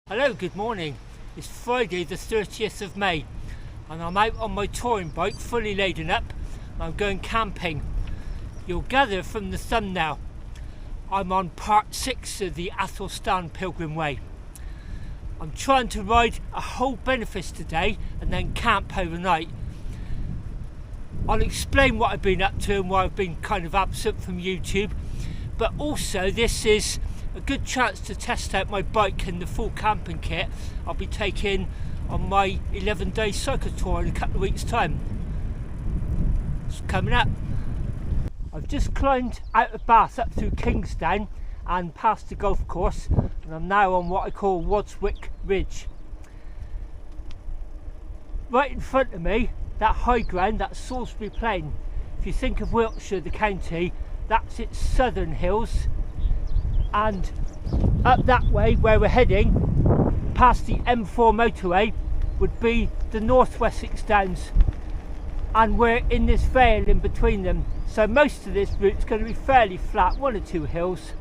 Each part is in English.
Hello, good morning. It's Friday the 30th of May and I'm out on my touring bike fully laden up and I'm going camping. You'll gather from the thumbnail I'm on part 6 of the Athelstan Pilgrim Way. I'm trying to ride a whole benefice today and then camp overnight. I'll explain what I've been up to and why I've been kind of absent from YouTube, but also this is a good chance to test out my bike and the full camping kit I'll be taking on my 11-day cycle tour in a couple of weeks' time. It's coming up. I've just climbed out of Bath up through Kingsdown and past the golf course, and I'm now on what I call Woodbridge Ridge. Right in front of me, that high ground, that Salisbury Plain. If you think of Wiltshire, the county, that's its southern hills. And up that way where we're heading, past the M4 motorway, would be the North Wessex Downs, and we're in this vale in between them, so most of this route's going to be fairly flat, one or two hills,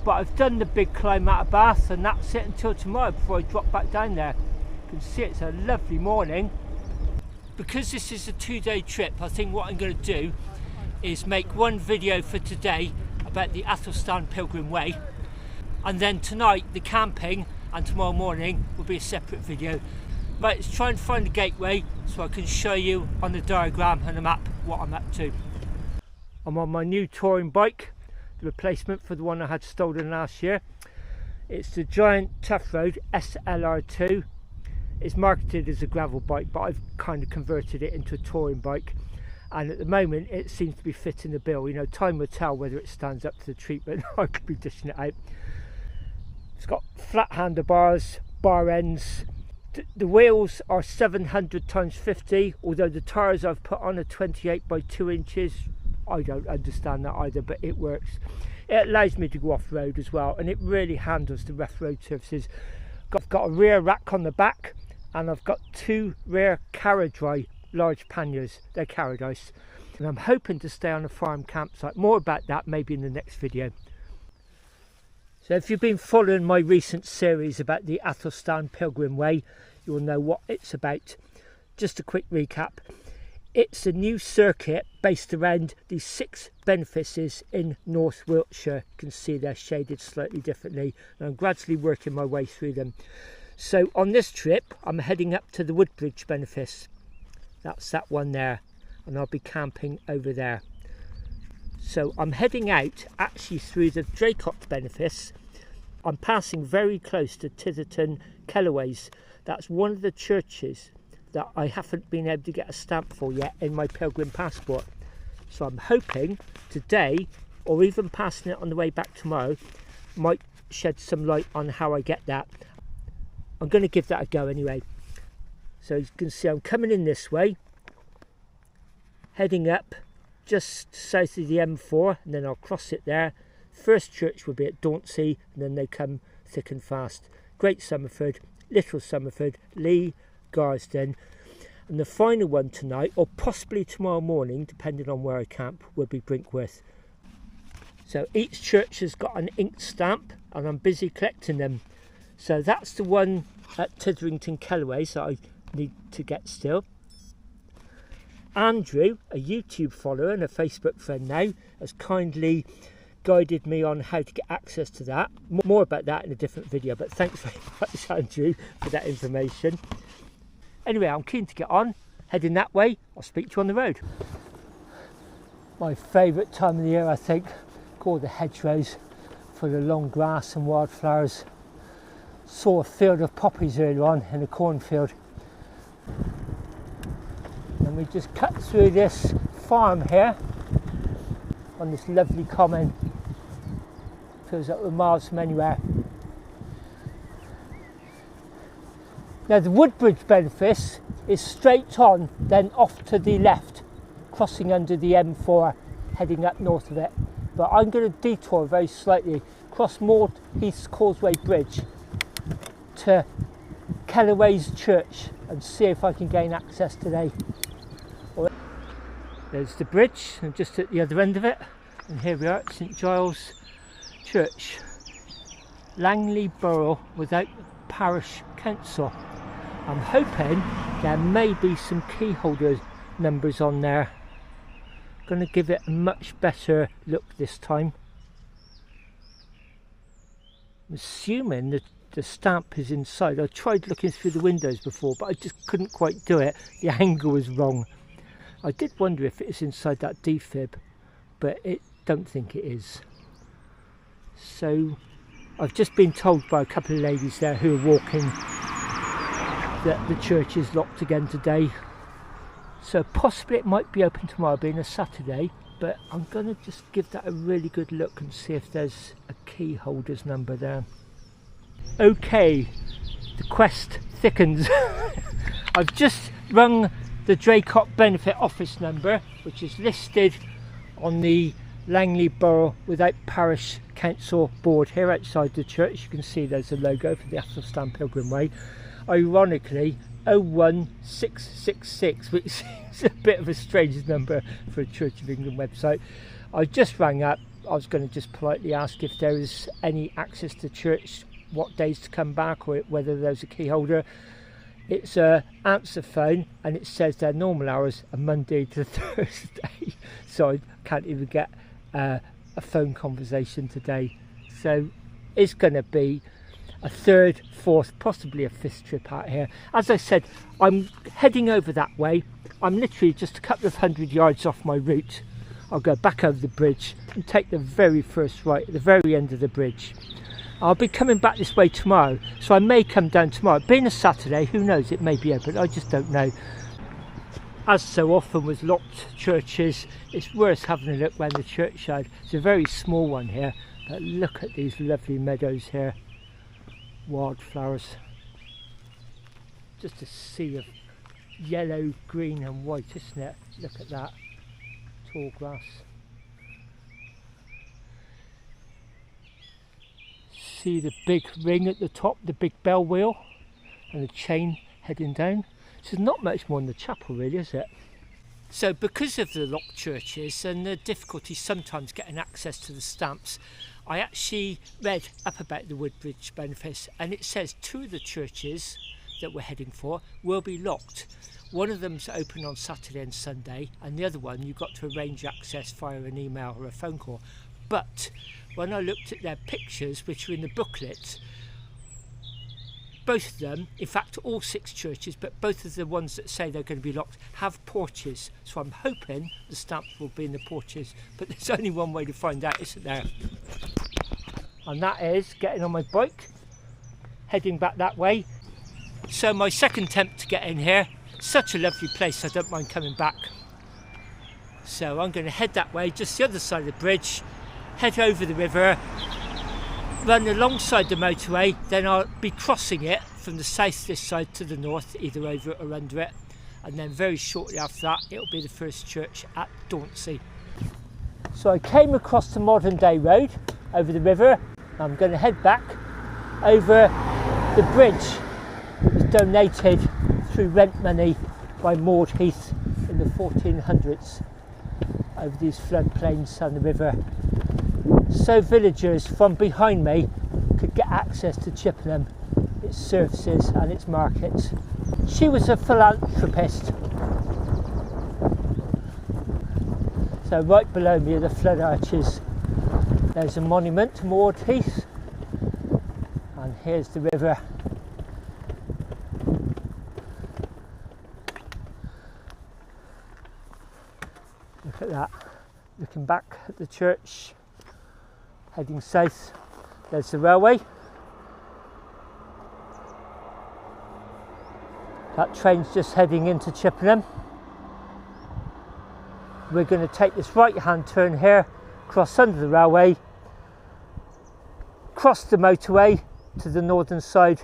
but I've done the big climb out of Bath and that's it until tomorrow before I drop back down there. You can see it's a lovely morning. Because this is a 2-day trip, I think what I'm going to do is make one video for today about the Athelstan Pilgrim Way, and then tonight the camping, and tomorrow morning will be a separate video. Right, let's try and find a gateway so I can show you on the diagram and the map what I'm up to. I'm on my new touring bike, the replacement for the one I had stolen last year. It's the Giant Tough Road SLR2. It's marketed as a gravel bike, but I've kind of converted it into a touring bike. And at the moment it seems to be fitting the bill. You know, time will tell whether it stands up to the treatment. I could be dishing it out. It's got flat handlebars, bar ends. The wheels are 700x50, although the tyres I've put on are 28 by 2 inches. I don't understand that either, but it works. It allows me to go off-road as well, and it really handles the rough road surfaces. I've got a rear rack on the back, and I've got 2 rear carriage-dry large panniers. They're carried ice, and I'm hoping to stay on a farm campsite. More about that maybe in the next video. So if you've been following my recent series about the Athelstan Pilgrim Way, you'll know what it's about. Just a quick recap. It's a new circuit based around the 6 benefices in North Wiltshire. You can see they're shaded slightly differently, and I'm gradually working my way through them. So on this trip I'm heading up to the Woodbridge Benefice. That's that one there, and I'll be camping over there. So I'm heading out actually through the Draycott Benefice. I'm passing very close to Titherton Kelloways. That's one of the churches that I haven't been able to get a stamp for yet in my pilgrim passport. So I'm hoping today, or even passing it on the way back tomorrow, might shed some light on how I get that. I'm going to give that a go anyway. So you can see I'm coming in this way, heading up just south of the M4, and then I'll cross it there. First church will be at Dauncey, and then they come thick and fast. Great Somerford, Little Somerford, Lee, Garsden, and the final one tonight, or possibly tomorrow morning, depending on where I camp, will be Brinkworth. So each church has got an inked stamp, and I'm busy collecting them. So that's the one at Titherton Kelloways that I need to get still. Andrew, a YouTube follower and a Facebook friend now, has kindly guided me on how to get access to that. More about that in a different video, but thanks very much, Andrew, for that information. Anyway, I'm keen to get on, heading that way. I'll speak to you on the road. My favourite time of the year, I think, called the hedgerows for the long grass and wildflowers. Saw a field of poppies earlier on in a cornfield. And we just cut through this farm here on this lovely common. Feels like we're miles from anywhere. Now the Woodbridge Benefice is straight on, then off to the left, crossing under the M4, heading up north of it. But I'm going to detour very slightly, cross Moor Heath Causeway Bridge to Kelloways Church and see if I can gain access today. There's the bridge, and just at the other end of it, and here we are at St Giles Church, Langley Borough without parish council. I'm hoping there may be some key holder numbers on there. Going to give it a much better look this time. I'm assuming that the stamp is inside. I tried looking through the windows before, but I just couldn't quite do it. The angle was wrong. I did wonder if it is inside that defib, but I don't think it is. So I've just been told by a couple of ladies there who are walking that the church is locked again today. So possibly it might be open tomorrow, being a Saturday, but I'm going to just give that a really good look and see if there's a key holder's number there. Okay, the quest thickens. I've just rung the Draycott Benefit office number, which is listed on the Langley Borough Without Parish Council board here outside the church. You can see there's a logo for the Athelstan Pilgrim Way. Ironically, 01666, which seems a bit of a strange number for a Church of England website. I just rang up. I was going to just politely ask if there is any access to church, what days to come back, or whether there's a key holder. It's a answer phone, and it says their normal hours are Monday to Thursday, so I can't even get a phone conversation today. So it's going to be a third, fourth, possibly a fifth trip out here. As I said, I'm heading over that way. I'm literally just a couple of 100 yards off my route. I'll go back over the bridge and take the very first right at the very end of the bridge. I'll be coming back this way tomorrow, so I may come down tomorrow. Being a Saturday, who knows, it may be open, I just don't know. As so often with locked churches, it's worth having a look around the churchyard. It's a very small one here, but look at these lovely meadows here. Wildflowers. Just a sea of yellow, green and white, isn't it? Look at that. Tall grass. See the big ring at the top, the big bell wheel, and the chain heading down. So there's not much more in the chapel really, is it? So because of the locked churches and the difficulty sometimes getting access to the stamps, I actually read up about the Woodbridge Benefice, and it says 2 of the churches that we're heading for will be locked. One of them's open on Saturday and Sunday, and the other one you've got to arrange access via an email or a phone call. But when I looked at their pictures, which are in the booklet, both of them, in fact all 6 churches, but both of the ones that say they're going to be locked have porches. So I'm hoping the stamps will be in the porches, but there's only one way to find out, isn't there? And that is getting on my bike, heading back that way. So my second attempt to get in here. Such a lovely place, I don't mind coming back. So I'm going to head that way, just the other side of the bridge, head over the river, run alongside the motorway, then I'll be crossing it from the south this side to the north, either over it or under it, and then very shortly after that it'll be the first church at Dauncey. So I came across the modern day road over the river. I'm going to head back over the bridge that was donated through rent money by Maud Heath in the 1400s over these floodplains and the river, so villagers from behind me could get access to Chippenham, its services and its markets. She was a philanthropist. So right below me are the flood arches. There's a monument to Maud Heath, and here's the river. Look at that. Looking back at the church, heading south, there's the railway. That train's just heading into Chippenham. We're going to take this right hand turn here, cross under the railway, cross the motorway to the northern side,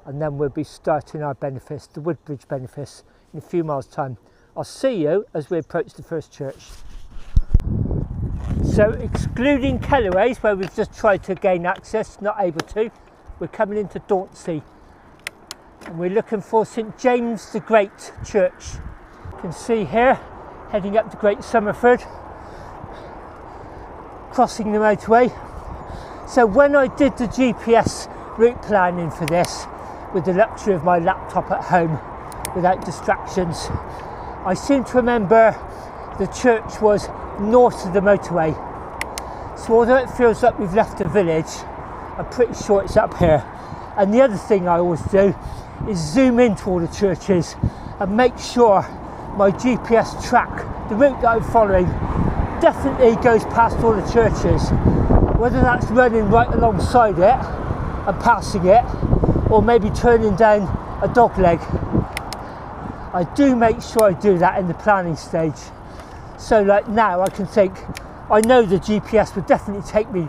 and then we'll be starting our benefice, the Woodbridge Benefice, in a few miles' time. I'll see you as we approach the first church. So excluding Kellerways, where we've just tried to gain access, not able to, we're coming into Dauncey, and we're looking for St James the Great Church. You can see here, heading up to Great Somerford, crossing the motorway. So when I did the GPS route planning for this, with the luxury of my laptop at home without distractions. I seem to remember the church was north of the motorway. So although it feels like we've left the village, I'm pretty sure it's up here. And the other thing I always do is zoom into all the churches and make sure my GPS track, the route that I'm following, definitely goes past all the churches. Whether that's running right alongside it and passing it, or maybe turning down a dog leg. I do make sure I do that in the planning stage. So like now I can think, I know the GPS would definitely take me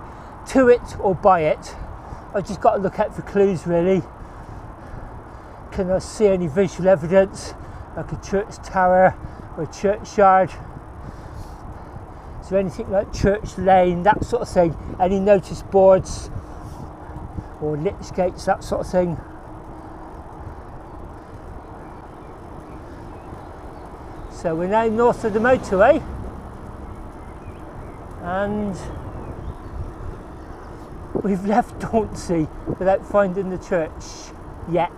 to it or by it. I just got to look out for clues really. Can I see any visual evidence, like a church tower or a churchyard? Is there anything like church lane, that sort of thing? Any notice boards or lich gates, that sort of thing? So we're now north of the motorway, and we've left Dauncey without finding the church yet.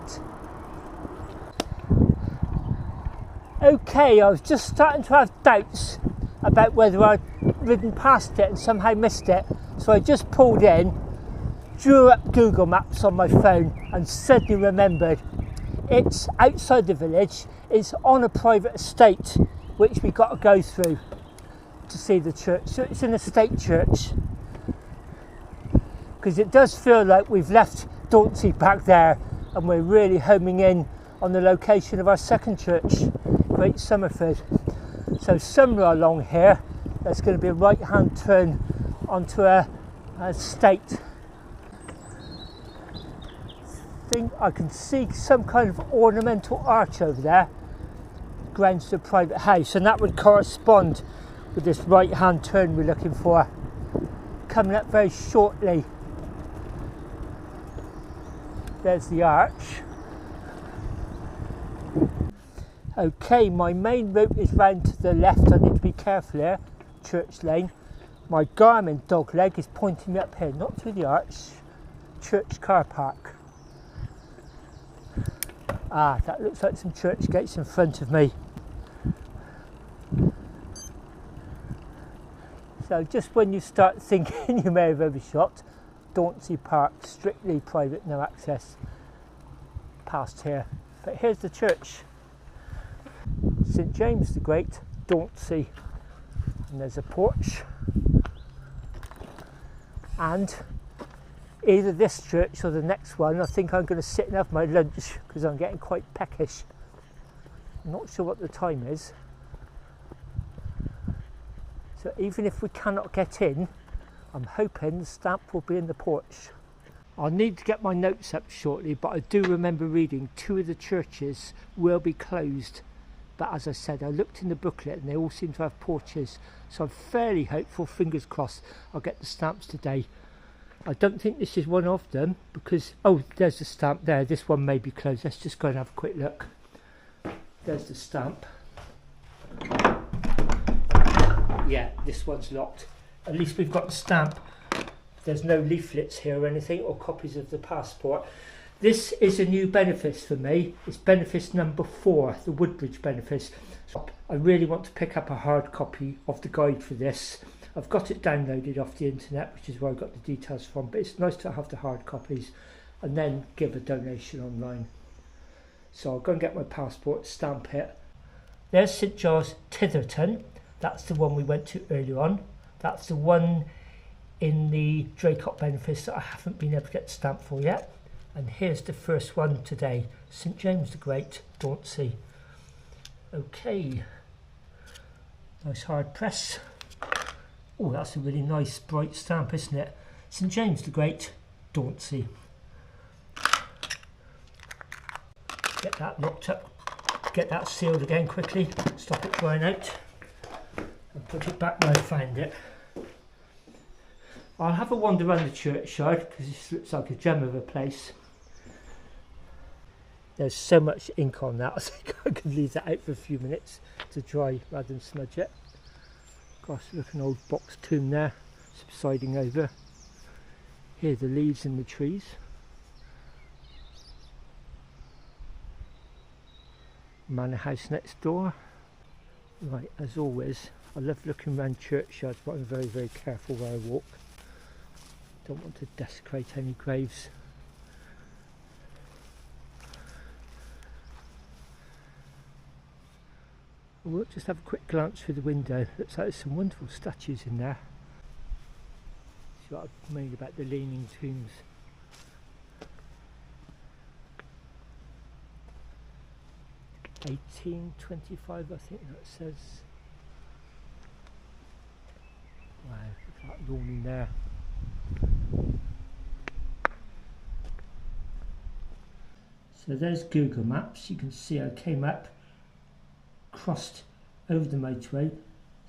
Okay, I was just starting to have doubts about whether I'd ridden past it and somehow missed it, so I just pulled in, drew up Google Maps on my phone and suddenly remembered it's outside the village, it's on a private estate which we got to go through to see the church. So it's an estate church, because it does feel like we've left Dauncey back there and we're really homing in on the location of our second church, Great Somerford. So somewhere along here there's going to be a right hand turn onto a estate. I can see some kind of ornamental arch over there, grounds to a private house, and that would correspond with this right hand turn we're looking for, coming up very shortly. There's the arch. Okay, my main route is round to the left. I need to be careful here, Church Lane. My Garmin dog leg is pointing me up here, not through the arch, church car park. Ah, that looks like some church gates in front of me. So just when you start thinking you may have overshot, Dauncey Park, strictly private, no access past here. But here's the church, St James the Great, Dauncey. And there's a porch. And either this church or the next one, I think I'm going to sit and have my lunch because I'm getting quite peckish. I'm not sure what the time is. So even if we cannot get in, I'm hoping the stamp will be in the porch. I'll need to get my notes up shortly, but I do remember reading 2 of the churches will be closed. But as I said, I looked in the booklet and they all seem to have porches. So I'm fairly hopeful, fingers crossed, I'll get the stamps today. I don't think this is one of them because, oh, there's the stamp there. This one may be closed. Let's just go and have a quick look. There's the stamp. Yeah, this one's locked. At least we've got the stamp. There's no leaflets here or anything, or copies of the passport. This is a new benefice for me. It's benefice number 4, the Woodbridge Benefice. So I really want to pick up a hard copy of the guide for this. I've got it downloaded off the internet, which is where I got the details from, but it's nice to have the hard copies and then give a donation online. So I'll go and get my passport, stamp it. There's St Giles Titherton. That's the one we went to earlier on. That's the one in the Draycott Benefice that I haven't been able to get the stamp for yet. And here's the first one today, St James the Great, Dauncey. Okay, nice hard press. Oh, that's a really nice bright stamp, isn't it? St James the Great, Dauncey. Get that locked up, get that sealed again quickly, stop it drying out, and put it back where I found it. I'll have a wander around the churchyard because this looks like a gem of a place. There's so much ink on that, I think I could leave that out for a few minutes to dry rather than smudge it. Gosh, look, an old box tomb there, subsiding over. Here are the leaves in the trees. Manor house next door. Right, as always, I love looking around churchyards, but I'm very, very careful where I walk. Don't want to desecrate any graves. We'll just have a quick glance through the window. Looks like there's some wonderful statues in there. See what I've made about the leaning tombs. (1825) I think that says. Wow, look at that lawn in there. So there's Google Maps. You can see I came up, crossed over the motorway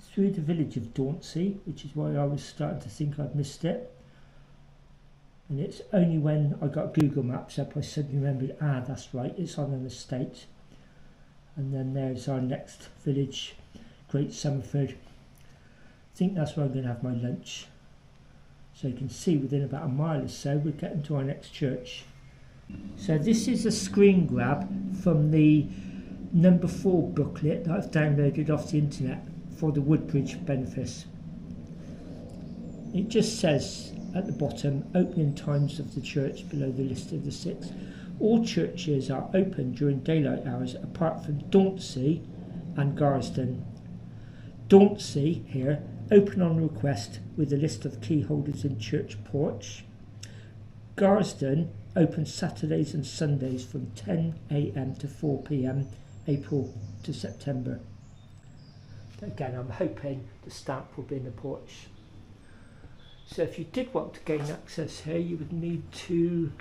through the village of Dauncey, which is why I was starting to think I'd missed it. And it's only when I got Google Maps up I suddenly remembered, that's right, it's on an estate. And then there's our next village, Great Somerford. I think that's where I'm going to have my lunch. So you can see within about a mile or so we're getting to our next church. So this is a screen grab from the number 4 booklet that I've downloaded off the internet for the Woodbridge Benefice. It just says at the bottom, opening times of the church below the list of the 6. All churches are open during daylight hours apart from Dauncey and Garston. Dauncey here, open on request with a list of key holders in church porch. Garston open Saturdays and Sundays from 10 AM to 4 PM, April to September. Again, I'm hoping the stamp will be in the porch. So if you did want to gain access here, you would need to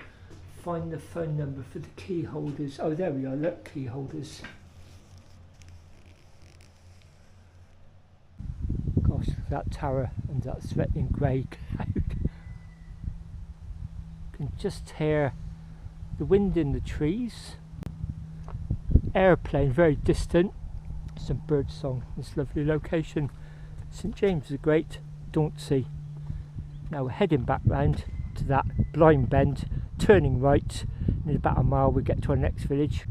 find the phone number for the key holders. Oh, there we are, look, key holders. Gosh, that tower and that threatening grey cloud. You can just hear the wind in the trees. Airplane very distant. Some bird song in this lovely location. St James the Great, Dauncey. Now we're heading back round to that blind bend, turning right. In about a mile we get to our next village,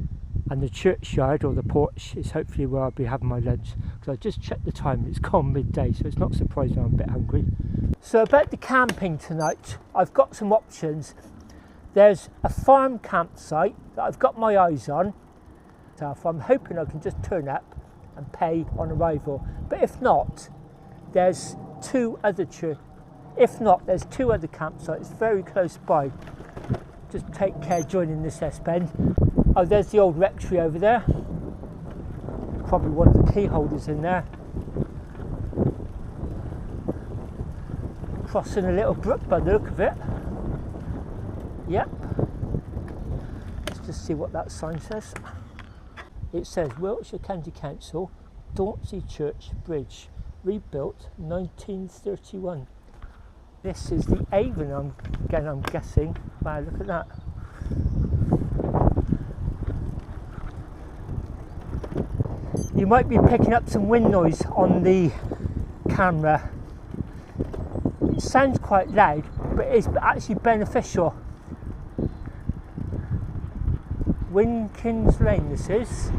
and the churchyard or the porch is hopefully where I'll be having my lunch, because I just checked the time, it's gone midday, so it's not surprising I'm a bit hungry. So about the camping tonight, I've got some options. There's a farm campsite that I've got my eyes on, so I'm hoping I can just turn up and pay on arrival. But if not, there's two other campsites very close by. Just take care joining this S-bend. Oh, there's the old rectory over there. Probably one of the key holders in there. Crossing a little brook by the look of it. Yep. Let's just see what that sign says. It says Wiltshire County Council, Dauncey Church Bridge, rebuilt 1931. This is the Avon, I'm guessing. Wow, look at that. You might be picking up some wind noise on the camera. It sounds quite loud, but it's actually beneficial. Winkins Lane this is.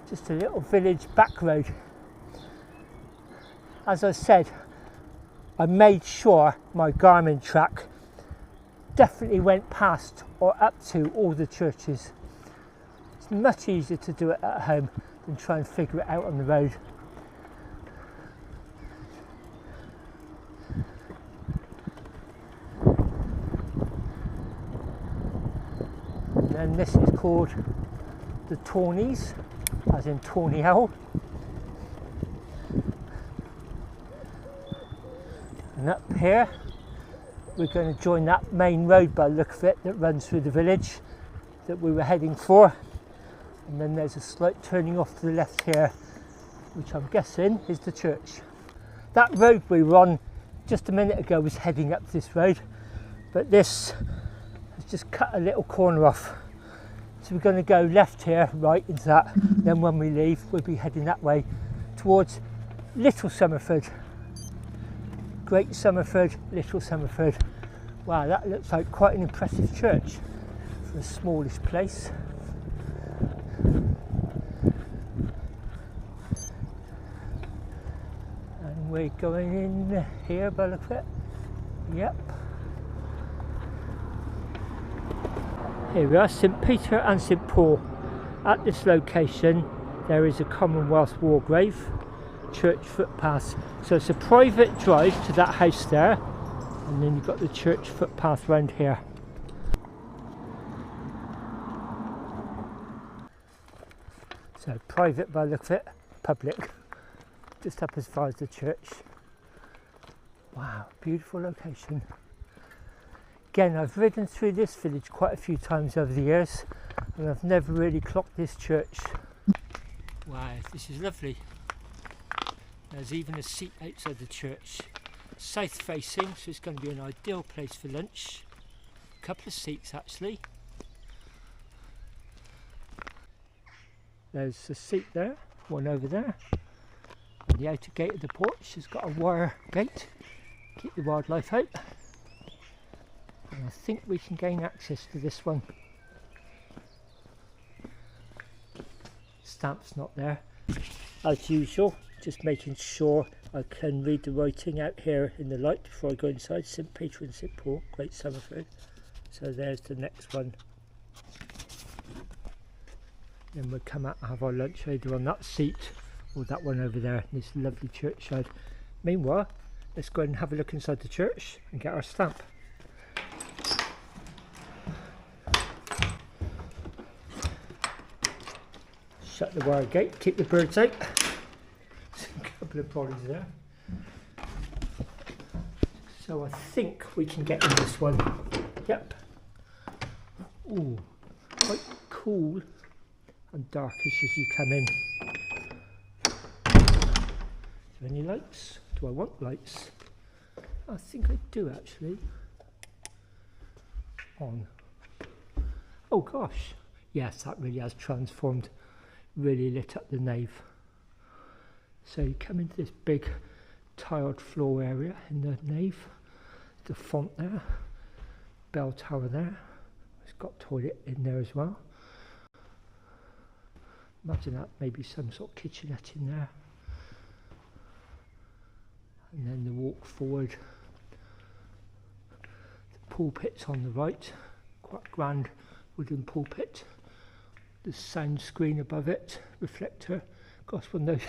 Just a little village back road. As I said, I made sure my Garmin track definitely went past or up to all the churches. It's much easier to do it at home than try and figure it out on the road. And then this is called the Tawneys, as in Tawny Owl. And up here we're going to join that main road by the look of it that runs through the village that we were heading for. And then there's a slight turning off to the left here, which I'm guessing is the church. That road we were on just a minute ago was heading up this road, but this has just cut a little corner off. So we're going to go left here, right into that. Then when we leave, we'll be heading that way towards Little Somerford. Great Somerford, Little Somerford. Wow, that looks like quite an impressive church for a smallish place. And we're going in here by the look of it. Yep. Here we are, St Peter and St Paul. At this location there is a Commonwealth war grave, church footpath. So it's a private drive to that house there, and then you've got the church footpath round here. So private by the look of it, public, just up as far as the church. Wow, beautiful location. Again, I've ridden through this village quite a few times over the years, and I've never really clocked this church. Wow, this is lovely. There's even a seat outside the church. South facing, so it's going to be an ideal place for lunch. A couple of seats actually. There's a seat there, one over there. And the outer gate of the porch has got a wire gate, keep the wildlife out. And I think we can gain access to this one. Stamp's not there. As usual, just making sure I can read the writing out here in the light before I go inside. St Peter and St Paul, Great Summerford. So there's the next one. Then we'll come out and have our lunch either on that seat or that one over there, in this lovely churchyard. Meanwhile, let's go and have a look inside the church and get our stamp. Shut the wire gate, keep the birds out. There's a couple of bodies there. So I think we can get in this one. Yep. Ooh, quite cool and darkish as you come in. Is there any lights? Do I want lights? I think I do actually. On. Oh gosh, yes, that really has transformed. Really lit up the nave. So you come into this big tiled floor area in the nave. The font there, bell tower there. It's got toilet in there as well. Imagine that, maybe some sort of kitchenette in there. And then the walk forward. The pulpit's on the right, quite a grand wooden pulpit. The sound screen above it, reflector. Gosh, one of those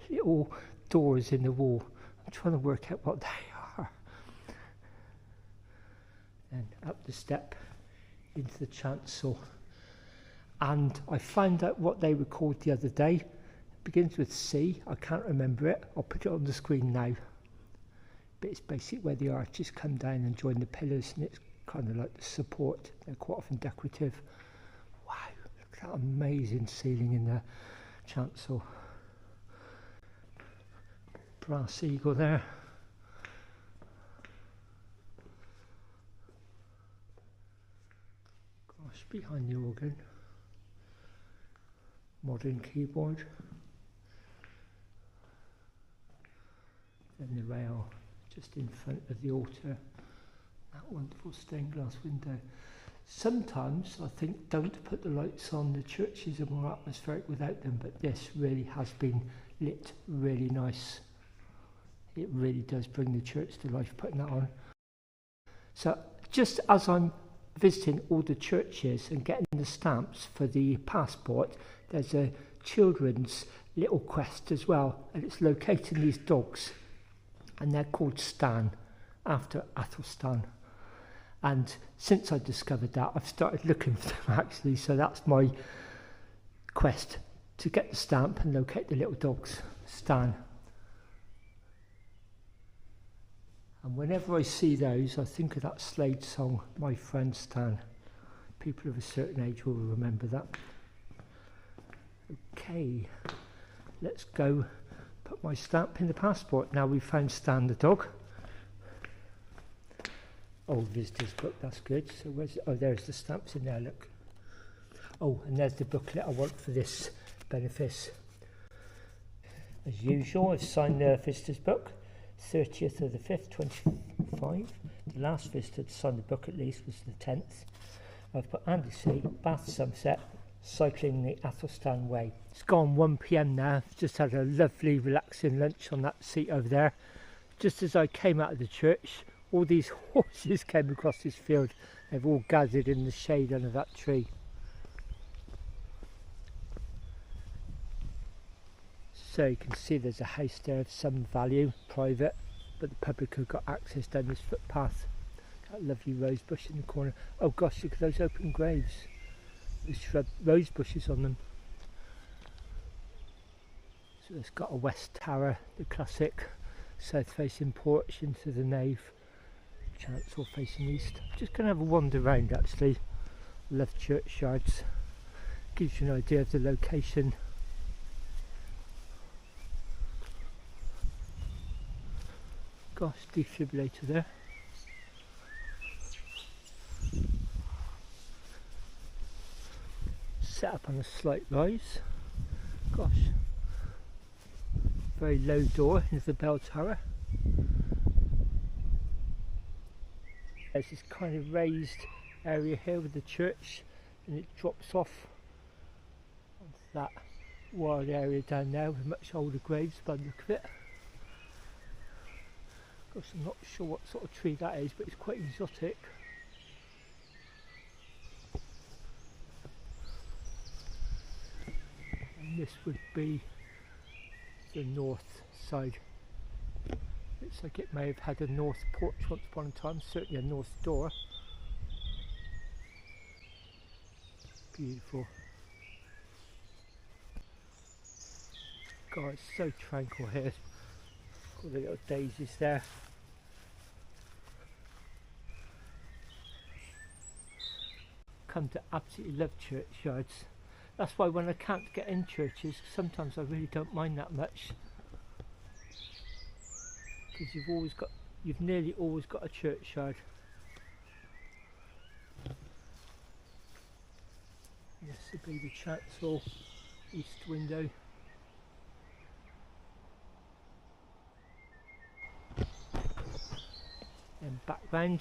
little doors in the wall. I'm trying to work out what they are. And up the step into the chancel. And I found out what they were called the other day. It begins with C, I can't remember it. I'll put it on the screen now. But it's basically where the arches come down and join the pillars, and it's kind of like the support. They're quite often decorative. Wow. That amazing ceiling in the chancel. Brass eagle there. Gosh, behind the organ. Modern keyboard. Then the rail just in front of the altar. That wonderful stained glass window. Sometimes I think don't put the lights on, the churches are more atmospheric without them, but this really has been lit really nice. It really does bring the church to life putting that on. So just as I'm visiting all the churches and getting the stamps for the passport, there's a children's little quest as well, and it's locating these dogs, and they're called Stan, after Athelstan. And since I discovered that, I've started looking for them actually, so that's my quest, to get the stamp and locate the little dogs, Stan. And whenever I see those, I think of that Slade song, My Friend Stan. People of a certain age will remember that. Okay, let's go put my stamp in the passport. Now we've found Stan the dog. Old visitor's book, that's good. So where's it? Oh, there's the stamps in there, look. Oh, and there's the booklet I want for this benefice. As usual, I've signed the visitor's book, 30th of the 5th, 25, The last visitor to sign the book at least was the 10th. I've put Andy C, Bath Sunset, cycling the Athelstan Way. It's gone 1 PM now. Just had a lovely relaxing lunch on that seat over there. Just as I came out of the church, all these horses came across this field. They've all gathered in the shade under that tree. So you can see there's a house there of some value, private, but the public have got access down this footpath. That lovely rose bush in the corner. Oh gosh, look at those open graves. There's shrub rose bushes on them. So it's got a west tower, the classic south facing porch into the nave. Chancel facing east. Just going to have a wander around actually. Love churchyards. Gives you an idea of the location. Gosh, defibrillator there. Set up on a slight rise. Gosh, very low door into the bell tower. There's this kind of raised area here with the church, and it drops off onto that wild area down there with much older graves by the look of it. Of course, I'm not sure what sort of tree that is, but it's quite exotic. And this would be the north side. Looks like it may have had a north porch once upon a time, certainly a north door. Beautiful. God, it's so tranquil here. All the little daisies there. Come to absolutely love churchyards. That's why when I can't get in churches, sometimes I really don't mind that much. Because you've nearly always got a churchyard. This would be the chancel, east window. And background,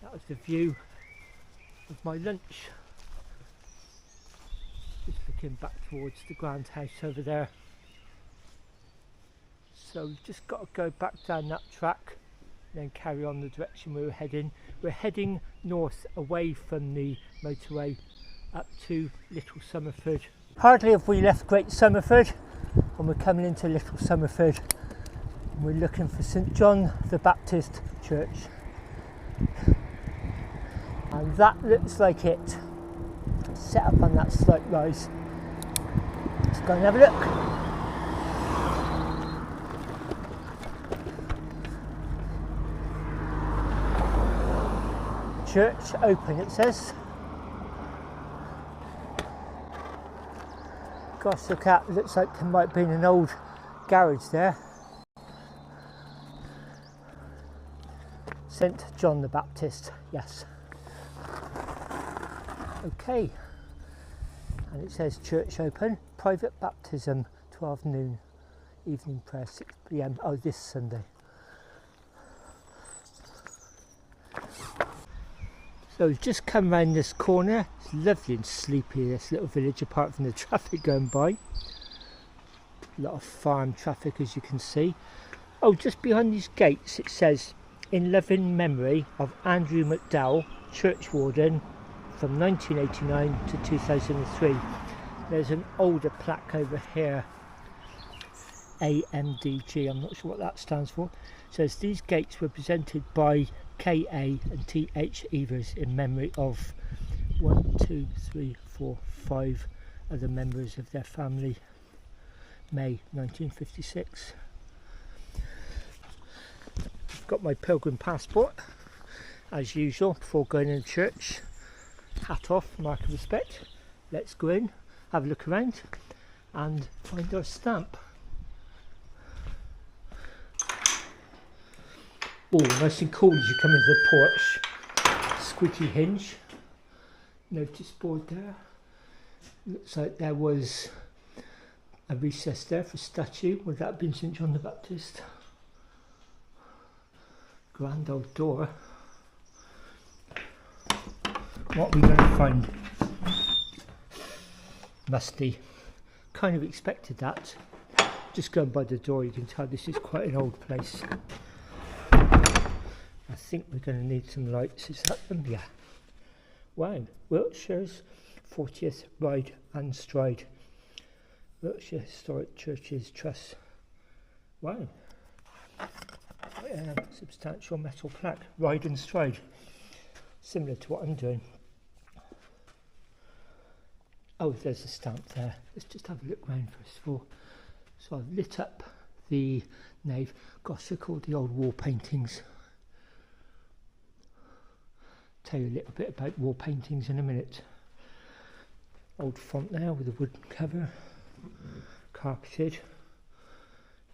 that was the view of my lunch. Just looking back towards the grand house over there. So we've just got to go back down that track and then carry on the direction we were heading. We're heading north away from the motorway up to Little Somerford. Hardly have we left Great Somerford and we're coming into Little Somerford. We're looking for St John the Baptist Church, and that looks like it, set up on that slight rise. Let's go and have a look. Church open, it says. Gosh, look at, looks like there might have been an old garage there. St John the Baptist, yes. Okay, and it says church open, private baptism 12 noon, evening prayer 6 PM, oh this Sunday. So we've just come round this corner. It's lovely and sleepy, this little village, apart from the traffic going by. A lot of farm traffic, as you can see. Oh, just behind these gates it says, in loving memory of Andrew McDowell, church warden from 1989 to 2003. There's an older plaque over here, AMDG, I'm not sure what that stands for. It says these gates were presented by KA and TH Evers in memory of 1, 2, 3, 4, 5 other members of their family. May 1956. I've got my pilgrim passport as usual before going into church. Hat off, mark of respect. Let's go in, have a look around and find our stamp. Oh, nice and cool as you come into the porch. Squeaky hinge. Notice board there. Looks like there was a recess there for a statue. Would that have been St John the Baptist? Grand old door. What are we going to find? Musty. Kind of expected that. Just going by the door, you can tell this is quite an old place. I think we're going to need some lights. Is that them? Yeah. Wow. Wiltshire's 40th Ride and Stride. Wiltshire Historic Churches Trust. Wow. Substantial metal plaque. Ride and Stride. Similar to what I'm doing. Oh, there's a stamp there. Let's just have a look round first of all. So I've lit up the nave. Gosh, look at all the old wall paintings. Tell you a little bit about wall paintings in a minute. Old font there with a wooden cover. Carpeted.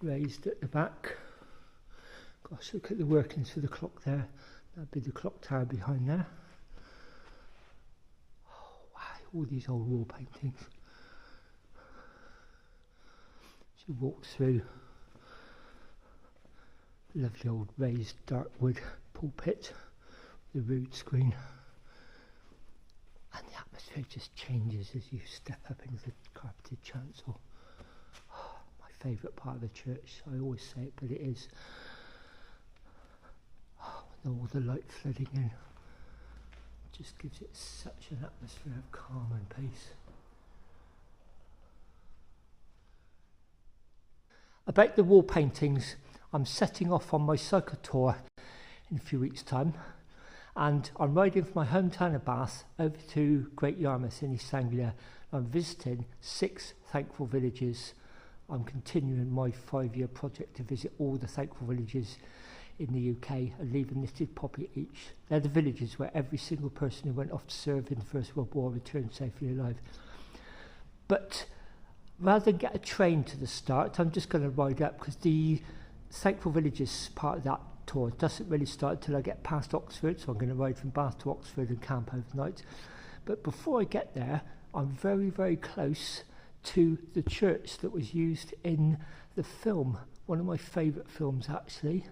Raised at the back. Gosh, look at the workings for the clock there. That'd be the clock tower behind there. All these old wall paintings. She walks through the lovely old raised dark wood pulpit, the rood screen, and the atmosphere just changes as you step up into the carpeted chancel. Oh, my favourite part of the church. I always say it, but it is. Oh, and all the light flooding in. Just gives it such an atmosphere of calm and peace. About the wall paintings, I'm setting off on my cycle tour in a few weeks' time, and I'm riding from my hometown of Bath over to Great Yarmouth in East Anglia. I'm visiting 6 thankful villages. I'm continuing my 5-year project to visit all the thankful villages in the UK and leave a knitted poppy each. They're the villages where every single person who went off to serve in the First World War returned safely alive. But rather than get a train to the start, I'm just going to ride up, because the Thankful Villages part of that tour doesn't really start until I get past Oxford, so I'm going to ride from Bath to Oxford and camp overnight. But before I get there, I'm very, very close to the church that was used in the film, one of my favourite films actually,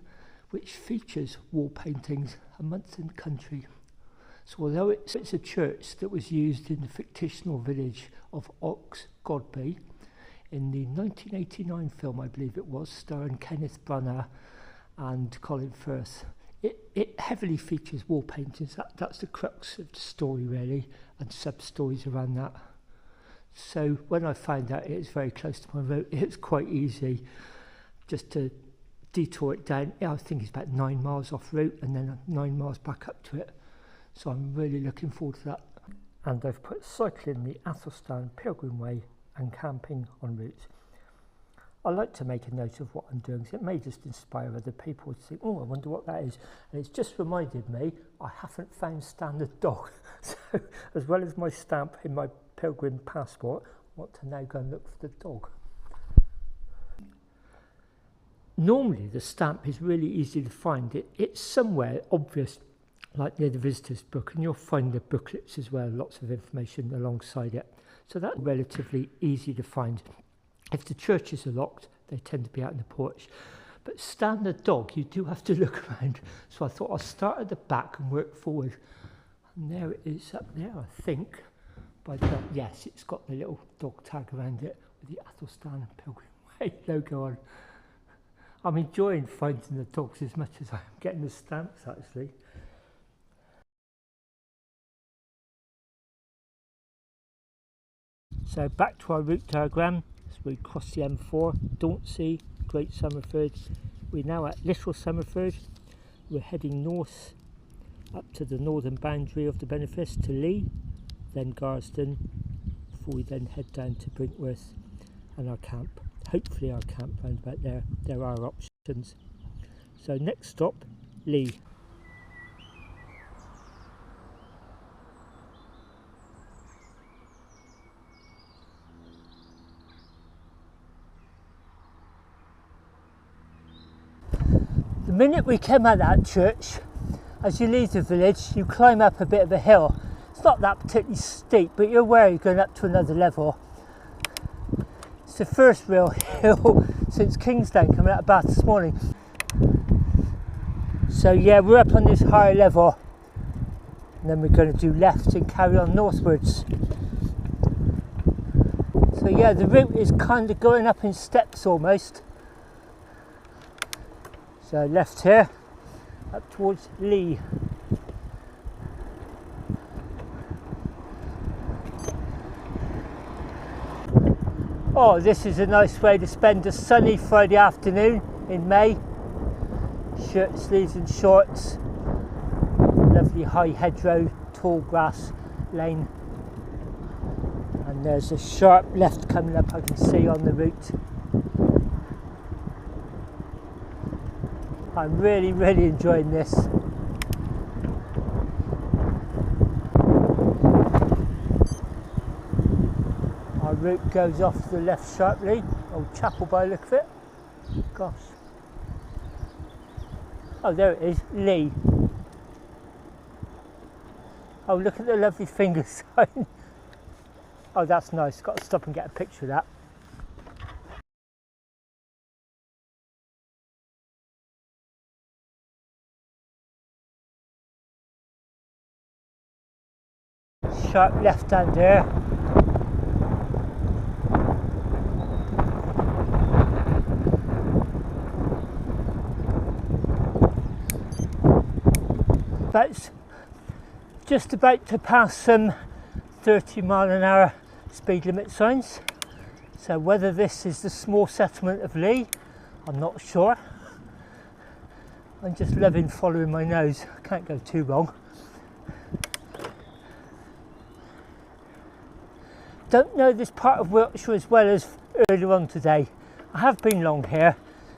which features wall paintings, A Month in the Country. So although it's a church that was used in the fictional village of Oxgodby in the 1989 film, I believe it was, starring Kenneth Branagh and Colin Firth, it heavily features wall paintings. That's the crux of the story really, and sub-stories around that. So when I found out it was very close to my route, it was quite easy just to detour it down. I think it's about 9 miles off route and then 9 miles back up to it. So I'm really looking forward to that. And I've put cycling the Athelstan Pilgrim Way and camping en route. I like to make a note of what I'm doing, because it may just inspire other people to think, oh, I wonder what that is. And it's just reminded me I haven't found Standard Dog. So as well as my stamp in my pilgrim passport, I want to now go and look for the dog. Normally the stamp is really easy to find. It's somewhere obvious, like near the visitor's book, and you'll find the booklets as well, lots of information alongside it. So that's relatively easy to find. If the churches are locked, they tend to be out in the porch. But Standard Dog, you do have to look around. So I thought I'll start at the back and work forward. And there it is up there, I think. Yes, it's got the little dog tag around it with the Athelstan Pilgrim Way logo on. I'm enjoying finding the dogs as much as I'm getting the stamps actually. So back to our route diagram. So we cross the M4, Dauncey, Great Somerford. We're now at Little Somerford. We're heading north up to the northern boundary of the Benefice to Lee, then Garston, before we then head down to Brinkworth and our camp. Hopefully our camp round about there. There are options. So next stop, Lee. The minute we came out of that church, as you leave the village, you climb up a bit of a hill. It's not that particularly steep, but you're aware you're going up to another level. It's the first real hill since Kingsdown coming out of Bath this morning. So yeah, we're up on this higher level, and then we're going to do left and carry on northwards. So yeah, the route is kind of going up in steps almost. So left here, up towards Lee. Oh, this is a nice way to spend a sunny Friday afternoon in May. Shirt sleeves and shorts. Lovely high hedgerow, tall grass lane. And there's a sharp left coming up, I can see on the route. I'm really enjoying this. Our route goes off to the left sharply. Old chapel by the look of it. Gosh. Oh, there it is, Lee. Oh, look at the lovely finger sign. Oh, that's nice. Got to stop and get a picture of that. Sharp left hand here. That's just about to pass some 30-mile-an-hour speed limit signs. So whether this is the small settlement of Lee, I'm not sure. I'm just loving following my nose. I can't go too wrong. Don't know this part of Wiltshire as well as earlier on today. I have been long here,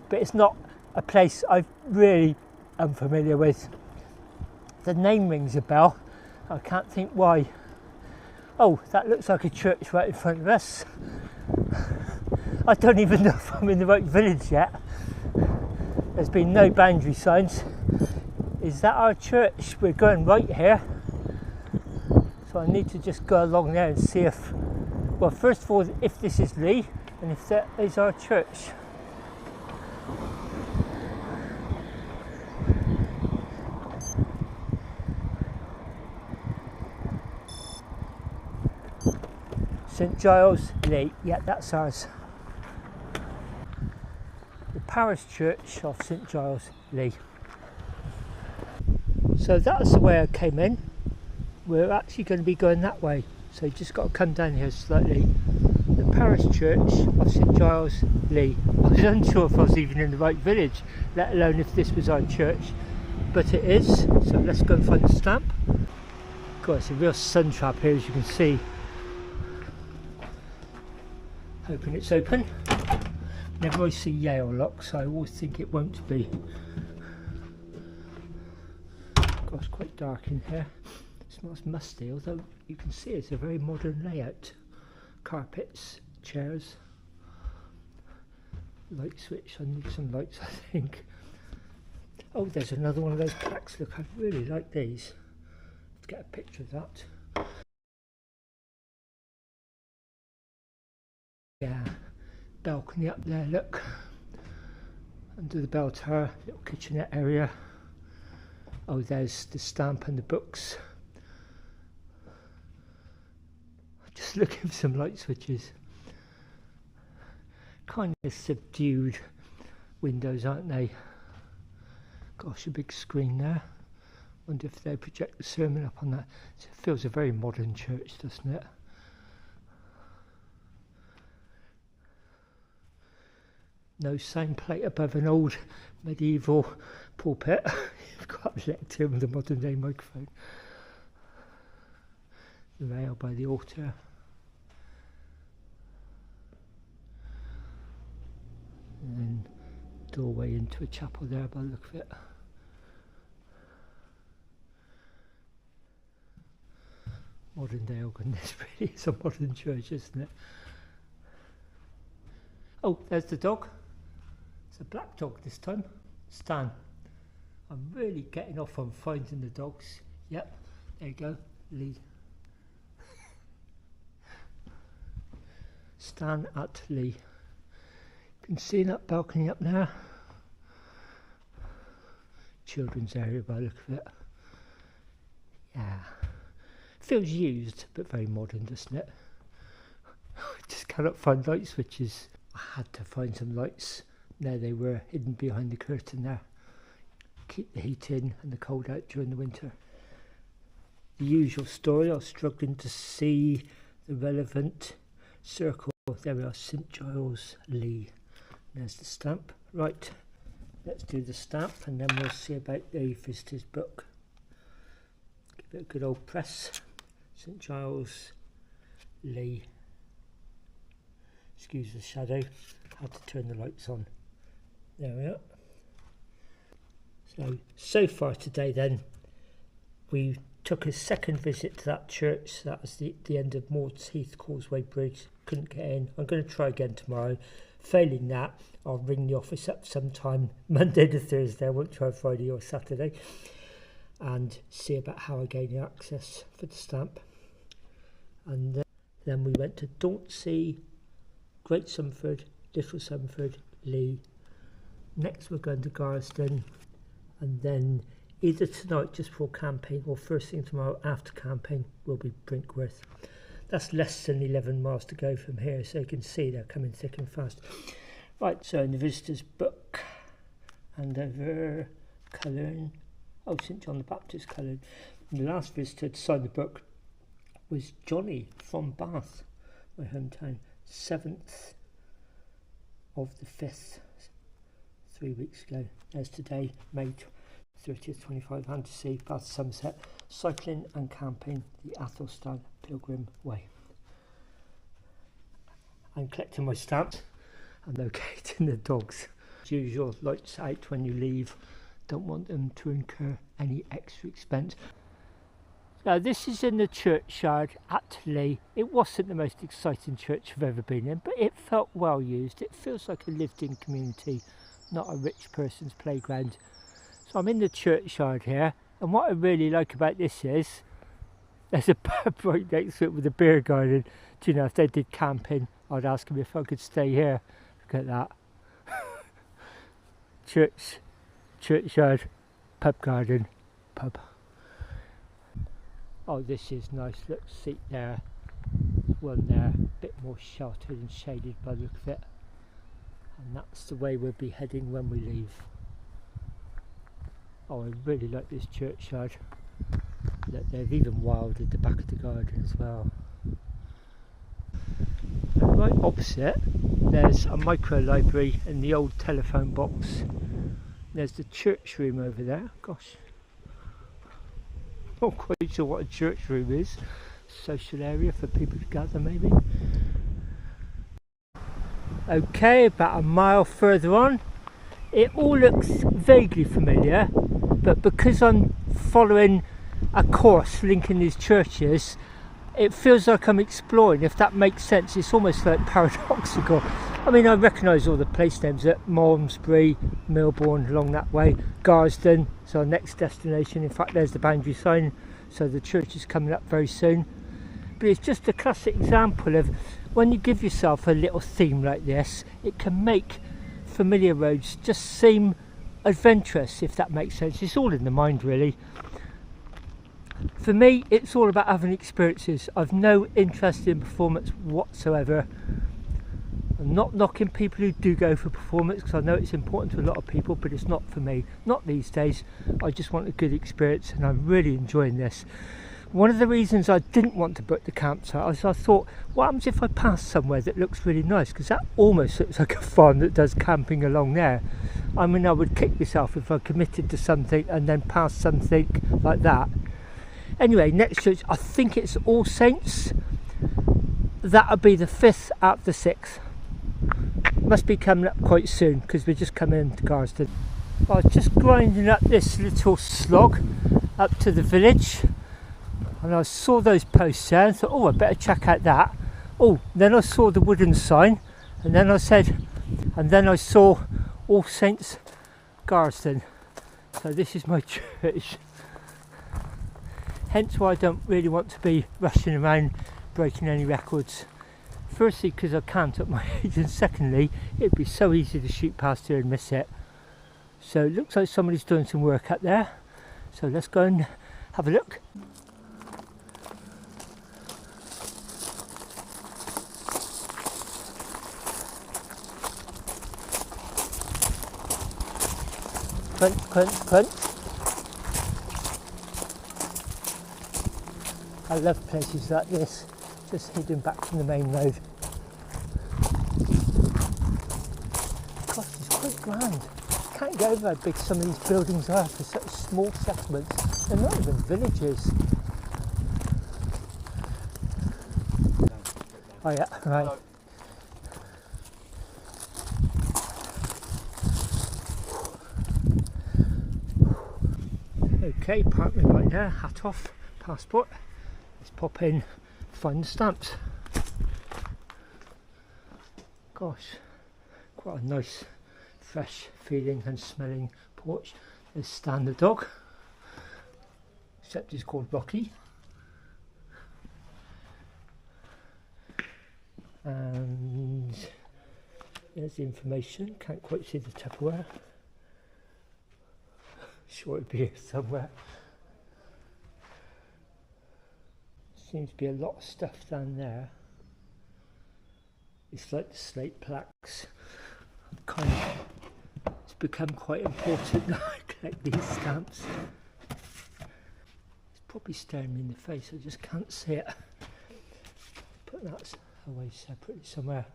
but it's not a place I really am familiar with. The name rings a bell. I can't think why. Oh, that looks like a church right in front of us. I don't even know if I'm in the right village yet. There's been no boundary signs. Is that our church? We're going right here. So I need to just go along there and see if, well, first of all, if this is Lee and if that is our church. St Giles, Lee, yeah, that's ours. The parish church of St Giles, Lee. So that's the way I came in. We're actually going to be going that way, so you just got to come down here slightly. The parish church of St Giles, Lee. I was unsure if I was even in the right village, let alone if this was our church, but it is, so let's go and find the stamp. God, it's a real sun trap here, as you can see. Hoping it's open. Whenever I see Yale locks, I always think it won't be. God, it's quite dark in here. It smells musty, although you can see it's a very modern layout. Carpets, chairs, light switch. I need some lights, I think. Oh, there's another one of those plaques. Look, I really like these. Let's get a picture of that. Yeah, balcony up there, look. Under the bell tower, little kitchenette area. Oh, there's the stamp and the books. Just looking for some light switches. Kind of subdued windows, aren't they? Gosh, a big screen there. Wonder if they project the sermon up on that. It feels a very modern church, doesn't it? No sign plate above an old medieval pulpit. You've got a lectern with a modern day microphone. The rail by the altar. And then doorway into a chapel there by the look of it. Modern day organ. This really is a modern church, isn't it? Oh, there's the dog. It's a black dog this time. Stan. I'm really getting off on finding the dogs. Yep, there you go, Lee. Stan at Lee. You can see that balcony up there. children's area by the look of it. Yeah, feels used but very modern, doesn't it? I just cannot find light switches. I had to find some lights. There they were, hidden behind the curtain there. Keep the heat in and the cold out during the winter. The usual story, I was struggling to see the relevant circle. There we are, St Giles Lee. There's the stamp. Right, let's do the stamp and then we'll see about the visitor's book. Give it a good old press. St Giles Lee. Excuse the shadow, had to turn the lights on. There we are. So far today then, we took a second visit to that church. That was the end of Maud's Heath Causeway Bridge. Couldn't get in. I'm going to try again tomorrow. Failing that, I'll ring the office up sometime Monday to Thursday. I won't try Friday or Saturday. And see about how I gain access for the stamp. And then we went to Dauncey, Great Sumford, Little Sumford, Lee. Next we're going to Garston, and then either tonight just before camping or first thing tomorrow after camping will be Brinkworth. That's less than 11 miles to go from here, so you can see they're coming thick and fast. Right, so in the visitor's book, and over colouring, oh, St John the Baptist coloured. And the last visitor to sign the book was Johnny from Bath, my hometown. 7th of the 5th, 3 weeks ago. There's today, May 30th, 25, Anglesey, Bath, Somerset, cycling and camping the Athelstan Pilgrim Way. I'm collecting my stamps and locating the dogs. As usual, lights out when you leave. Don't want them to incur any extra expense. Now this is in the churchyard at Lee. It wasn't the most exciting church I've ever been in, but it felt well used. It feels like a lived-in community, not a rich person's playground. So I'm in the churchyard here, and what I really like about this is there's a pub right next to it with a beer garden. Do you know, if they did camping, I'd ask them if I could stay here. Look at that. Churchyard, pub garden, pub. Oh, this is nice. Look, seat there, one there, a bit more sheltered and shaded by the look of it. And that's the way we'll be heading when we leave. Oh, I really like this churchyard. Look, they've even wilded the back of the garden as well. And right opposite, there's a micro library and the old telephone box. There's the church room over there. Gosh. Not quite sure what a church room is. Social area for people to gather maybe. Okay, about a mile further on, it all looks vaguely familiar, but because I'm following a course linking these churches, it feels like I'm exploring, if that makes sense. It's almost like paradoxical. I mean, I recognise all the place names at Malmesbury, Milbourne, along that way. Garston is our next destination. In fact, there's the boundary sign, so the church is coming up very soon. But it's just a classic example of when you give yourself a little theme like this, it can make familiar roads just seem adventurous, if that makes sense. It's all in the mind, really. For me, it's all about having experiences. I've no interest in performance whatsoever. I'm not knocking people who do go for performance, because I know it's important to a lot of people, but it's not for me. Not these days. I just want a good experience, and I'm really enjoying this. One of the reasons I didn't want to book the campsite was I thought, what happens if I pass somewhere that looks really nice? Because that almost looks like a farm that does camping along there. I mean, I would kick myself if I committed to something and then passed something like that. Anyway, next church, I think it's All Saints. That'll be the 5th out of the 6th. Must be coming up quite soon, because we're just coming into Garston. I was just grinding up this little slog up to the village, and I saw those posts there and thought, oh, I better check out that. Oh, then I saw the wooden sign, and then I saw All Saints Garrison. So this is my church. Hence why I don't really want to be rushing around breaking any records. Firstly, because I can't at my age, and secondly, it'd be so easy to shoot past here and miss it. So it looks like somebody's doing some work up there. So let's go and have a look. Crunch, crunch, crunch. I love places like this, just hidden back from the main road. Gosh, it's quite grand. Can't get over how big some of these buildings are for such small settlements. They're not even villages. Oh yeah, right. Hello. Okay, park me right there, hat off, passport. Let's pop in, find the stamps. Gosh, quite a nice, fresh feeling and smelling porch. There's Stan the dog, except he's called Rocky. And there's the information, can't quite see the Tupperware. Sure it'd be here somewhere. Seems to be a lot of stuff down there. It's like the slate plaques. It's become quite important now I collect these stamps. It's probably staring me in the face, I just can't see it. Put that away separately somewhere.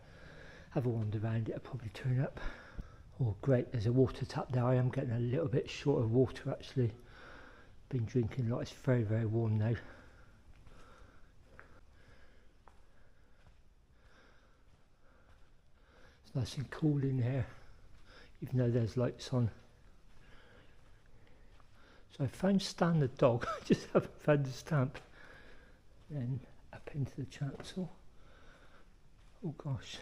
Have a wander around it, I'll probably turn up. Oh great, there's a water tap there. I am getting a little bit short of water actually. Been drinking a lot, it's very, very warm now. It's nice and cool in here, even though there's lights on. So I found Stan the dog, I just haven't found the stamp. Then up into the chancel. Oh gosh,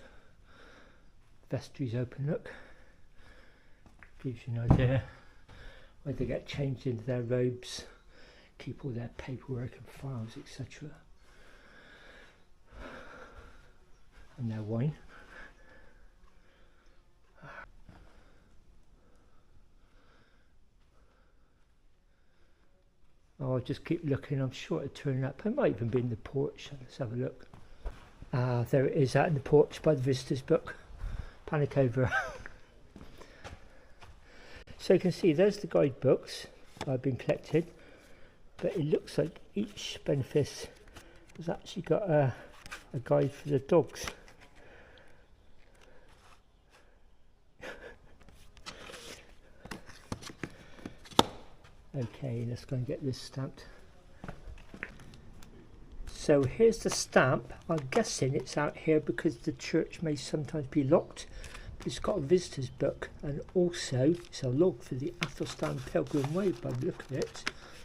vestry's open, look. Gives you an idea where they get changed into their robes, keep all their paperwork and files, etc. And their wine. Oh, I'll just keep looking, I'm sure it'll turn up. It might even be in the porch. Let's have a look. Ah, there it is out in the porch by the visitor's book. Panic over. So you can see there's the guidebooks I've been collected, but it looks like each benefice has actually got a guide for the dogs. Okay, let's go and get this stamped. So here's the stamp. I'm guessing it's out here because the church may sometimes be locked. It's got a visitor's book, and also it's a log for the Athelstan Pilgrim Way by the look of it.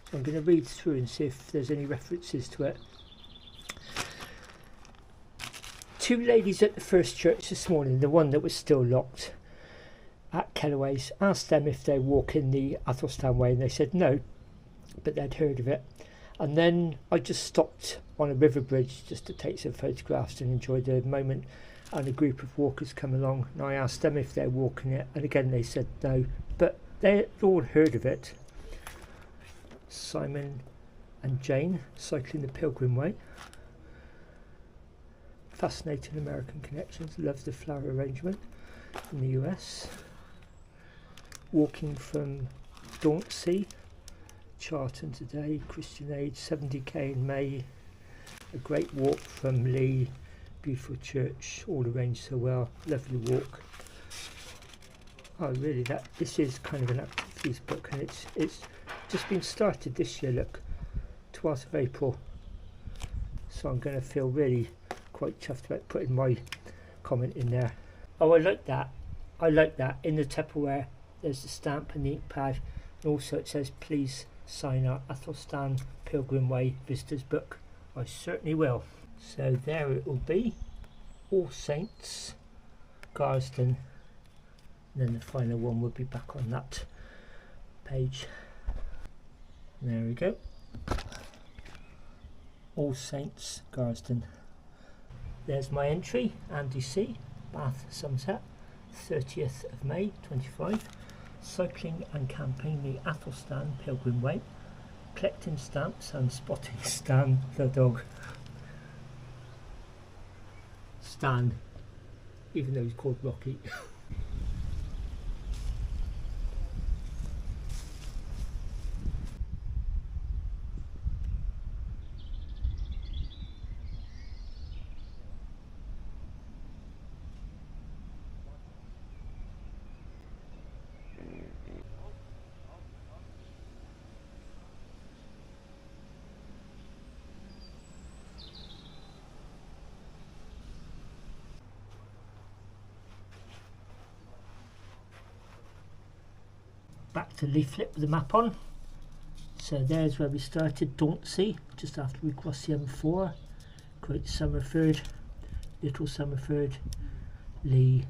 So I'm going to read through and see if there's any references to it. Two ladies at the first church this morning, the one that was still locked at Kellaway's, asked them if they walk in the Athelstan Way, and they said no, but they'd heard of it. And then I just stopped on a river bridge just to take some photographs and enjoy the moment. And a group of walkers come along, and I asked them if they're walking it, and again they said no, but they'd all heard of it. Simon and Jane cycling the Pilgrim Way. Fascinating American connections, love the flower arrangement in the US. Walking from Dauncey, Charlton today, Christian Aid, 70k in May. A great walk from Lee. Beautiful church, all arranged so well, lovely walk. Oh really, this is kind of an activities book, and it's just been started this year, look, 12th of April. So I'm going to feel really quite chuffed about putting my comment in there. Oh, I like that. In the Tupperware there's the stamp and the ink pad, and also it says please sign our Athelstan Pilgrim Way visitors book. I certainly will. So there it will be, All Saints Garrison, and then the final one will be back on that page. There we go, All Saints Garrison. There's my entry, Andy C, Bath Somerset, 30th of May 25. cycling and camping the Athelstan Pilgrim Way, collecting stamps and spotting Stan the dog. Stan, even though he's called Rocky. Back to leaflet with the map on. So there's where we started, Dauncey, just after we crossed the M4, Great Somerford, Little Somerford, Lee,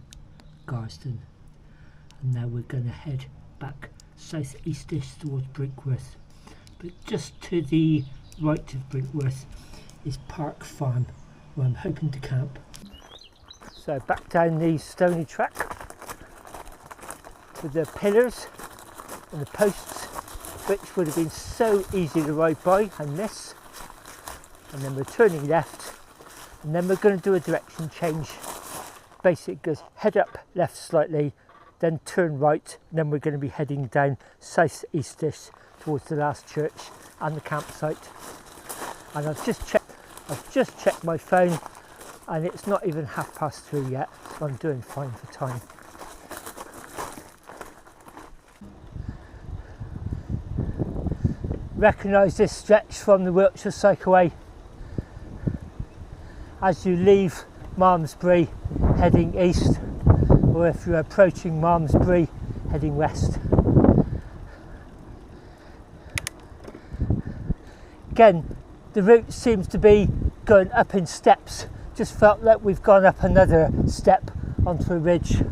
Garston, and now we're going to head back south-eastish towards Brinkworth. But just to the right of Brinkworth is Park Farm, where I'm hoping to camp. So back down the stony track with the pillars and the posts, which would have been so easy to ride by and miss. And then we're turning left, and then we're going to do a direction change. Basic goes head up left slightly, then turn right, and then we're going to be heading down south-eastish towards the last church and the campsite. And I've just checked my phone, and it's not even 3:30 yet, so I'm doing fine for time. Recognise this stretch from the Wiltshire Cycleway as you leave Malmesbury heading east, or if you're approaching Malmesbury heading west. Again, the route seems to be going up in steps. Just felt like we've gone up another step onto a ridge.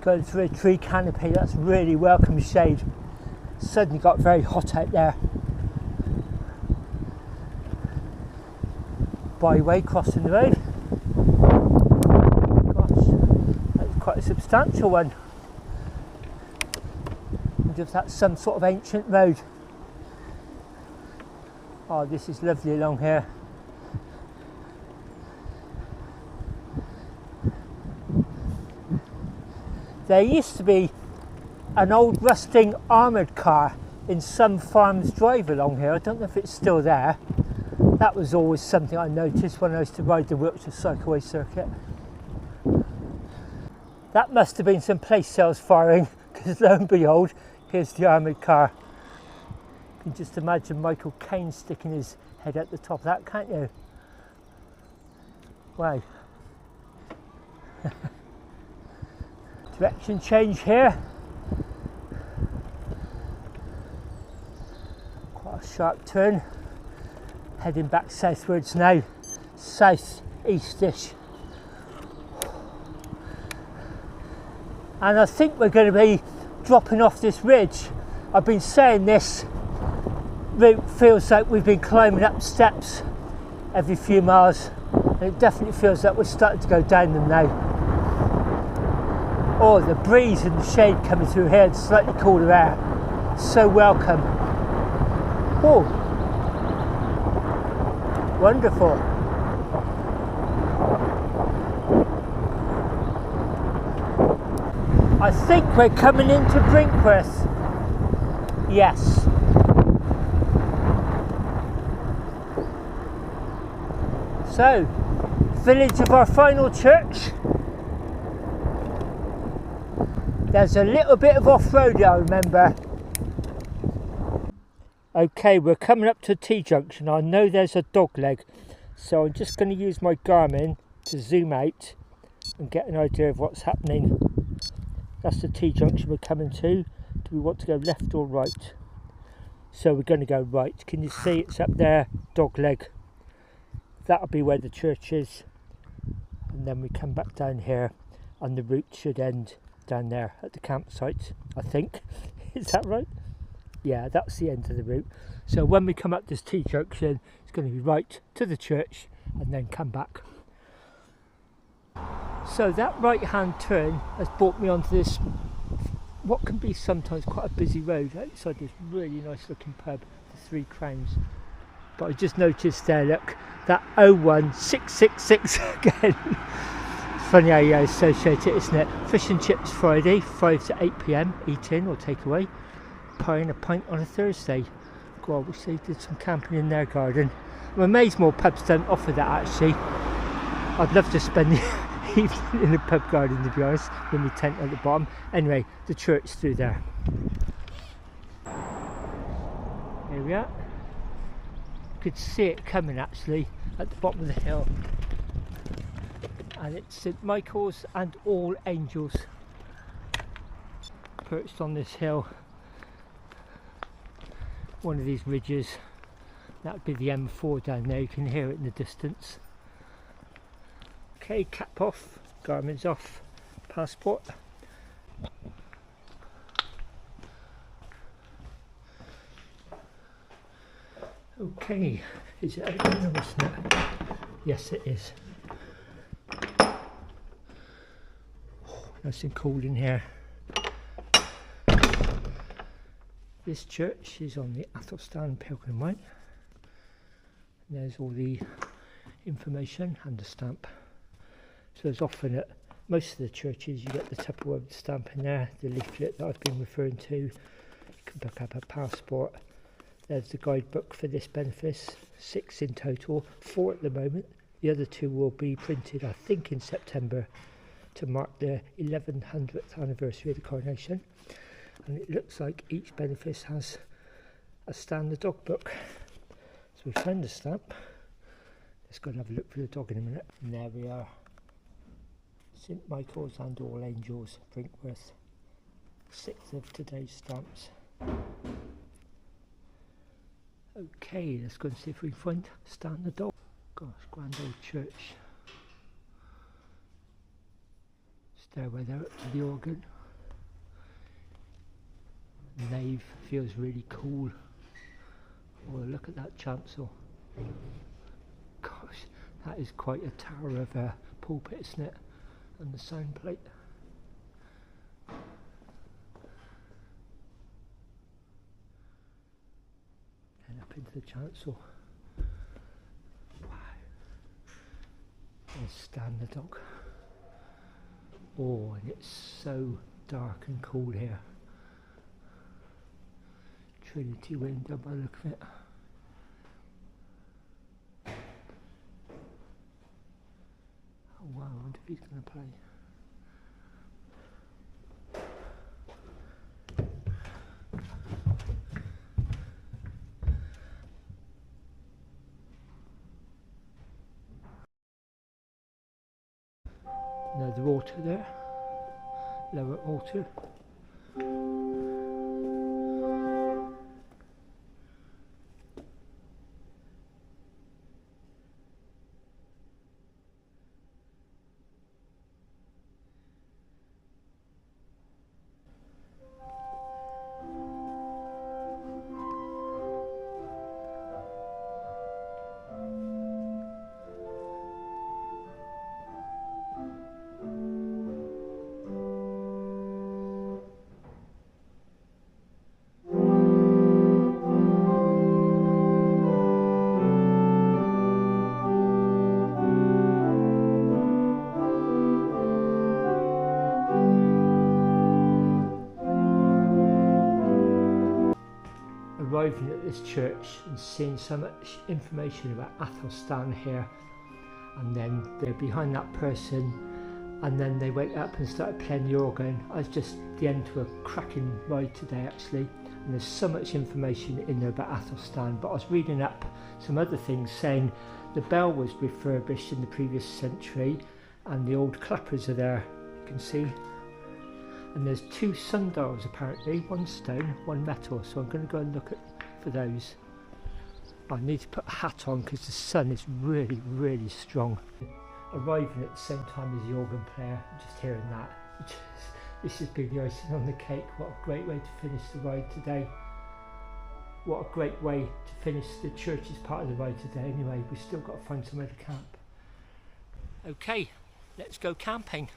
Going through a tree canopy, that's really welcome shade. Suddenly got very hot out there. Byway crossing the road. Gosh, that's quite a substantial one. I wonder if that's some sort of ancient road. Oh, this is lovely along here. There used to be an old rusting armoured car in some farm's drive along here. I don't know if it's still there. That was always something I noticed when I used to ride the Wiltshire Cycleway circuit. That must have been some place sales firing, because lo and behold, here's the armoured car. You can just imagine Michael Caine sticking his head at the top of that, can't you? Wow. Direction change here. Quite a sharp turn. Heading back southwards now, south-eastish. And I think we're going to be dropping off this ridge. I've been saying this route feels like we've been climbing up steps every few miles, and it definitely feels like we're starting to go down them now. Oh, the breeze and the shade coming through here, and slightly cooler air, so welcome. Oh, wonderful. I think we're coming into Brinkworth. Yes. So, village of our final church. There's a little bit of off-road, I remember. Okay, we're coming up to a T-junction. I know there's a dog leg, so I'm just going to use my Garmin to zoom out and get an idea of what's happening. That's the T-junction we're coming to. Do we want to go left or right? So we're going to go right. Can you see it's up there, dog leg? That'll be where the church is. And then we come back down here, and the route should end down there at the campsite, I think. Is that right? Yeah, that's the end of the route. So when we come up this T-junction, it's going to be right to the church and then come back. So that right hand turn has brought me onto this, what can be sometimes quite a busy road outside this really nice looking pub, the Three Crowns. But I just noticed there, look, that 01666 again. It's funny how you associate it, isn't it? Fish and chips Friday, 5 to 8 p.m, eat in or take away. Pie and a pint on a Thursday. God, I wish they did some camping in their garden. I'm amazed more pubs don't offer that actually. I'd love to spend the evening in the pub garden, to be honest, with my tent at the bottom. Anyway, the church through there. Here we are. You could see it coming actually at the bottom of the hill. And it's St Michael's and All Angels perched on this hill. One of these ridges. That would be the M4 down there, you can hear it in the distance. Okay, cap off, garments off, passport. Okay, is it open or isn't it? Yes it is. Oh, nice and cool in here. This church is on the Athelstan Pilgrim Way. There's all the information and the stamp. So as often at most of the churches you get the Tupperware stamp in there, the leaflet that I've been referring to. You can pick up a passport. There's the guidebook for this benefice, 6 in total, 4 at the moment. The other 2 will be printed I think in September to mark the 1100th anniversary of the coronation. And it looks like each benefice has a Stan the dog book. So we found the stamp. Let's go and have a look for the dog in a minute. And there we are. St Michael's and All Angels, Brinkworth. 6 of today's stamps. Okay, let's go and see if we can find Stan the dog. Gosh, grand old church. Stairway there up to the organ. The nave feels really cool. Oh, look at that chancel. Gosh, that is quite a tower of a pulpit, isn't it? And the sound plate. And up into the chancel. Wow. There's Stan the dog. Oh, and it's so dark and cool here. Trinity window by the look of it. Oh wow, I wonder if he's going to play. Another altar there, lower altar. Arriving at this church and seeing so much information about Athelstan here, and then they're behind that person, and then they went up and started playing the organ. I was just the end to a cracking ride today actually, and there's so much information in there about Athelstan. But I was reading up some other things saying the bell was refurbished in the previous century and the old clappers are there, you can see. And there's 2 sundials apparently, 1 stone, 1 metal, so I'm going to go and look for those. I need to put a hat on because the sun is really, really strong. Arriving at the same time as the organ player, just hearing that, this has been the icing on the cake. What a great way to finish the ride today. What a great way to finish the church's part of the ride today. Anyway, we've still got to find somewhere to camp. Okay, let's go camping.